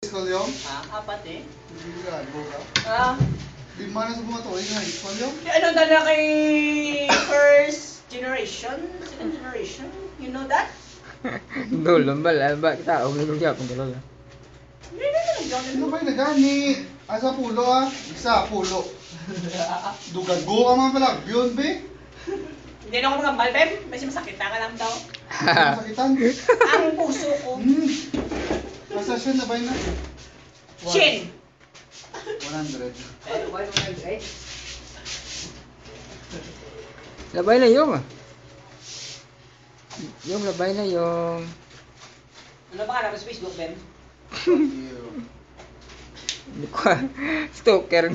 School yung? Apat eh. Hindi ka, ka? Di man na sa mga tuwing na school yung? Ano na kay first generation? Second generation? You know that? Dulong bala, ba kita og nung gyapon dulong. Hindi na nagdaan Ano ba yung nagani? Asa pulo Isa, pulo. Dugago ka man pala, yun be? Hindi na ako mga balbem. May masakit na ka lang daw. Sakitan. Ang puso ko. Nasa siya na ba yun na? Chin! 100. Labay na yung. Yung labay na yung. Ano ba ka naman sa Facebook, Ben? Hindi ko. Stalker.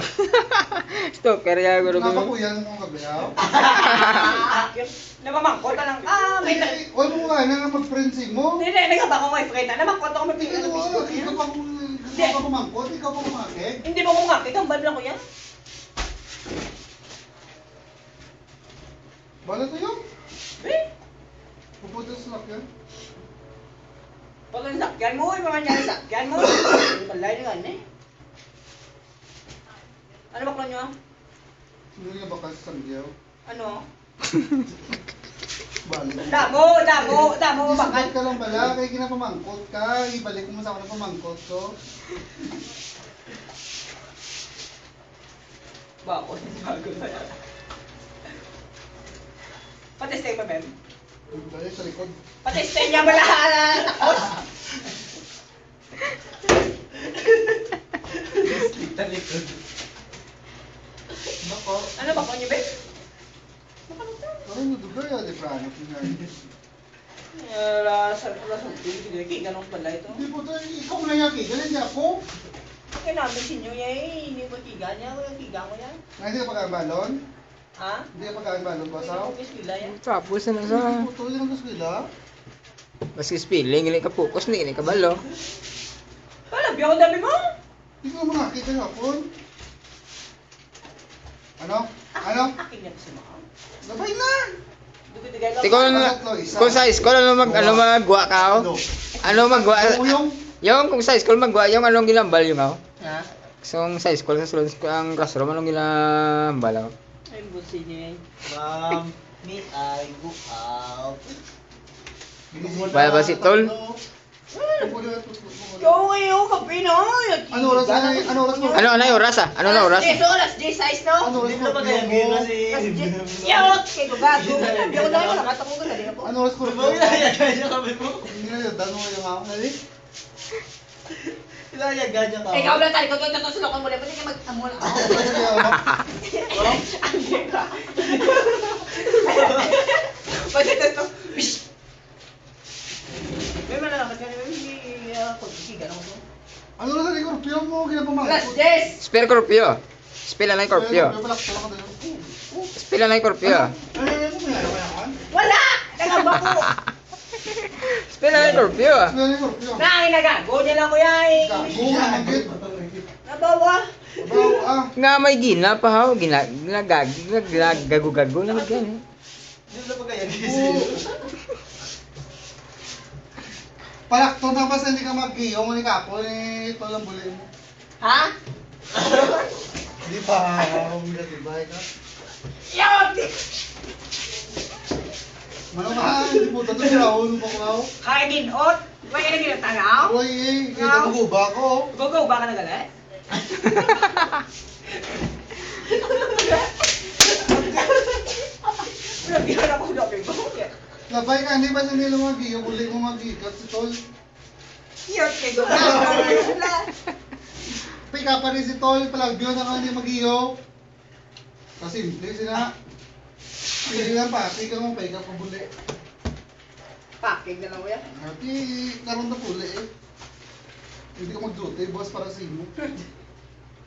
Stalker ya guro Nga ba ko. kuya mo kabiyaw? Namamangkot ka lang. May tal... Huwag mo nga na mag-friendsi mo. Hindi, nagkaba ko may friend na. Namangkot ako may Ikaw pinag sa Facebook niya. pa kumangkot, ikaw pa kumakit. Hindi ba kumangkit? Kambal lang ko yan. Bala to yung? Eh? Pupunta sa lakyan. Pag ang sakyan mo, yung mga niya sakyan mo. Balay na yan eh. Ano ba ko nyo? Hindi nga baka sa Sandiyaw. Ano? Balik. Damo mo bakal. Isipot ka lang pala, kaya kinapamangkot ka. Ibalik mo sa ako na pamangkot ko. Bakit? Bago na yan. Patestay pa, Ben? Balik sa likod. Patestay niya wala takos. Nako. Ano ba ko niyo, Ben? Parang nadugay ah, di prano. Sa hindi ganun pala ito. Hindi po to, ikaw na yung kigal, hindi ako. Kaya namin sinyo niya eh, hindi ko tiga niya, walang tiga ko yan. Hindi ka pagkabalon? Ha? Hindi ka pagkabalon ba sa? Hindi ko pila yan. Tapos na sa. Hindi po to, yung gusto nila. Maski spelling gini ka focus ni gini ka balo. Wala, biyo ko dami mo. Hindi ko makakita hapon. Ano? Akin niya kasi mga. Gabay na! Dugo-tigay lang. Tiko kung sa school ano magwa ka Ano? Ano magwa? Yung? Yung kung sa school magwa yung anong ginambal yung ako. Ha? So sa school sa sulod ang classroom anong ginambal ako. Ay, busi niya eh. Ma'am, may I go out? Wala ba si Tol? Yo, ngayon, kape na. Ano oras na? Ano oras mo? Ano yung oras ah? Ano na oras? Yes, oras, J-size no? Ano oras Hindi mo? na ba kaya game na si... Yo, kay gago. Biyo ko dami, nakata ko galing ako. Ano oras ko? Ilayagan niya kami mo. Hindi na yun, dano mo yung ako. Ilayagan niya ka. Ikaw lang tayo, ito sulukan mo lang. Pwede ka mag-amol ako. Hindi ka. Pwede ito. May malalaman ka naman, hindi pagkisigan ako. Ano oras na yung korpyo mo? Ginapamangkot. Alas 10! Spell korpyo. Spell na yung korpyo. Spell na yung korpyo. Wala! Nagamba ko! Spell na yung korpyo. Nangin na gago niya lang kuya eh. Nabawa. Nga may gina pa ha, ginagago-gago na ganyan. Hindi na ba kaya game? Palakto na ba sa hindi ka mag-iyo mo ni Kapo ni Tolang Bulin? Ha? Di pa, umilatibay ka. Yun! Manaman, hindi po tato sinawon mo ko ako. Kaya ginot? Huwag ka na ginatanaw? Uy eh, kita mo ba ko? Gugaw ba ka na galit? Nabihan ako dabi mo. Labay ka, hindi ba sa nila mag-iyo? Uli mo mag-ikat si Tol. Yun, kay gugaw. Pika pa rin si Tol, palagyo na ka hindi mag-iyo. Kasimple sila. Pili lang pa, pika mo, pika pa buli. Paking na lang kuya. Hati, karoon na puli eh. Hindi ka mag-duty, boss, para sa imo.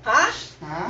Ha? Ha?